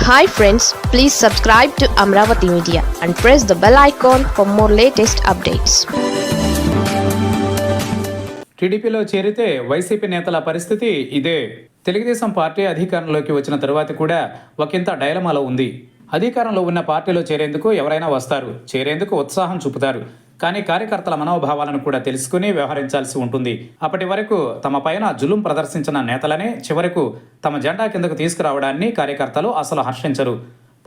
Hi friends, please subscribe to Amravati Media and press the bell icon for more latest updates. టీడీపీలో చేరితే YCP నేతల పరిస్థితి ఇదే. Telugu Desam party అధికారంలోకి వచ్చిన తరువాత కూడా ఒకంత డైలమాలో ఉంది. అధికారంలో ఉన్న పార్టీలో చేరేందుకు ఎవరైనా వస్తారు, చేరేందుకు ఉత్సాహం చూపుతారు. కానీ కార్యకర్తల మనోభావాలను కూడా తెలుసుకుని వ్యవహరించాల్సి ఉంటుంది. అప్పటి వరకు తమ పైన జులుం ప్రదర్శించిన నేతలనే చివరకు తమ జెండా కిందకు తీసుకురావడాన్ని కార్యకర్తలు అసలు హర్షించరు.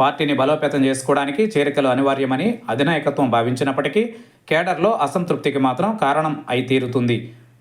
పార్టీని బలోపేతం చేసుకోవడానికి చేరికలు అనివార్యమని అధినాయకత్వం భావించినప్పటికీ కేడర్లో అసంతృప్తికి మాత్రం కారణం అయి తీరుతుంది.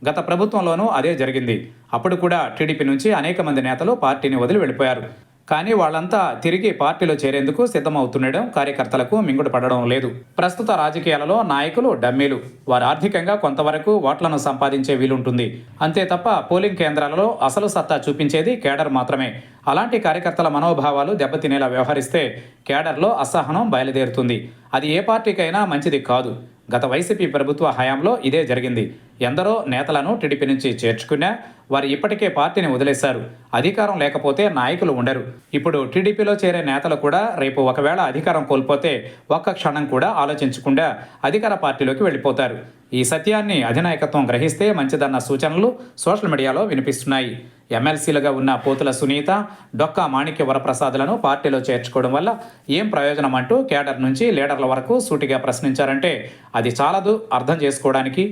గత ప్రభుత్వంలోనూ అదే జరిగింది. అప్పుడు కూడా టీడీపీ నుంచి అనేక మంది నేతలు పార్టీని వదిలి వెళ్ళిపోయారు. కానీ వాళ్ళంతా తిరిగి పార్టీలో చేరేందుకు సిద్ధమవుతుండడం కార్యకర్తలకు మింగుడు పడడం లేదు. ప్రస్తుత రాజకీయాలలో నాయకులు డమ్మీలు. వారు ఆర్థికంగా కొంతవరకు ఓట్లను సంపాదించే వీలుంటుంది. అంతే తప్ప పోలింగ్ కేంద్రాలలో అసలు సత్తా చూపించేది కేడర్ మాత్రమే. అలాంటి కార్యకర్తల మనోభావాలు దెబ్బతినేలా వ్యవహరిస్తే కేడర్లో అసహనం బయలుదేరుతుంది. అది ఏ పార్టీకైనా మంచిది కాదు. గత వైసీపీ ప్రభుత్వ హయాంలో ఇదే జరిగింది. ఎందరో నేతలను టీడీపీ నుంచి చేర్చుకున్నా వారు ఇప్పటికే పార్టీని వదిలేశారు. అధికారం లేకపోతే నాయకులు ఉండరు. ఇప్పుడు టీడీపీలో చేరే నేతలు కూడా రేపు ఒకవేళ అధికారం కోల్పోతే ఒక్క క్షణం కూడా ఆలోచించకుండా అధికార పార్టీలోకి వెళ్ళిపోతారు. ఈ సత్యాన్ని అధినాయకత్వం గ్రహిస్తే మంచిదన్న సూచనలు సోషల్ మీడియాలో వినిపిస్తున్నాయి. ఎమ్మెల్సీలుగా ఉన్న పోతుల సునీత, డొక్కా మాణిక్య వరప్రసాద్లను పార్టీలో చేర్చుకోవడం వల్ల ఏం ప్రయోజనం అంటూ కేడర్ నుంచి లీడర్ల వరకు సూటిగా ప్రశ్నించారంటే అది చాలదు అర్థం చేసుకోవడానికి.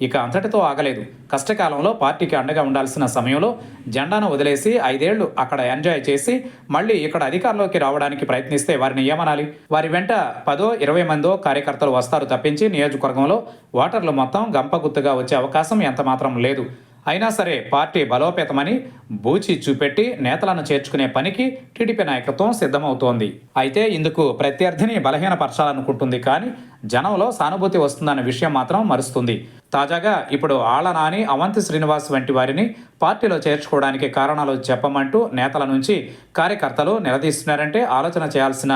ఇక అంతటితో ఆగలేదు. కష్టకాలంలో పార్టీకి అండగా ఉండాల్సిన సమయంలో జెండాను వదిలేసి 5 ఏళ్లు అక్కడ ఎంజాయ్ చేసి మళ్ళీ ఇక్కడ అధికారంలోకి రావడానికి ప్రయత్నిస్తే వారిని ఏమనాలి? వారి వెంట 10-20 మందో కార్యకర్తలు వస్తారు తప్పించి నియోజకవర్గంలో ఓటర్లు మొత్తం గంపగుత్తుగా వచ్చే అవకాశం ఎంతమాత్రం లేదు. అయినా సరే పార్టీ బలోపేతమని బూచి చూపెట్టి నేతలను చేర్చుకునే పనికి టీడీపీ నాయకత్వం సిద్ధమవుతోంది. అయితే ఇందుకు ప్రత్యర్థిని బలహీనపరచాలనుకుంటుంది. కానీ జనంలో సానుభూతి వస్తుందన్న విషయం మాత్రం మరుస్తుంది. తాజాగా ఇప్పుడు ఆళ్ల నాని, అవంతి శ్రీనివాస్ వంటి వారిని పార్టీలో చేర్చుకోవడానికి కారణాలు చెప్పమంటూ నేతల నుంచి కార్యకర్తలు నిలదీస్తున్నారంటే ఆలోచన చేయాల్సిన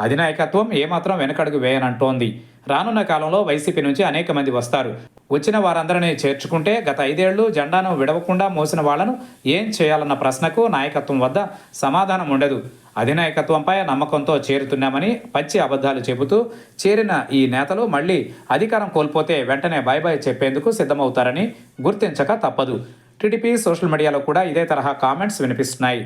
అధినాయకత్వం ఏమాత్రం వెనకడుగు వేయనంటోంది. రానున్న కాలంలో వైసీపీ నుంచి అనేక మంది వస్తారు. వచ్చిన వారందరినీ చేర్చుకుంటే గత 5 ఏళ్లు జెండాను విడవకుండా మోసిన వాళ్లను ఏం చేయాలన్న ప్రశ్నకు నాయకత్వం వద్ద సమాధానం ఉండదు. అధినాయకత్వంపై నమ్మకంతో చేరుతున్నామని పచ్చి అబద్ధాలు చెబుతూ చేరిన ఈ నేతలు మళ్ళీ అధికారం కోల్పోతే వెంటనే బై బై చెప్పేందుకు సిద్ధమవుతారని గుర్తించక తప్పదు. టీడీపీ సోషల్ మీడియాలో కూడా ఇదే తరహా కామెంట్స్ వినిపిస్తున్నాయి.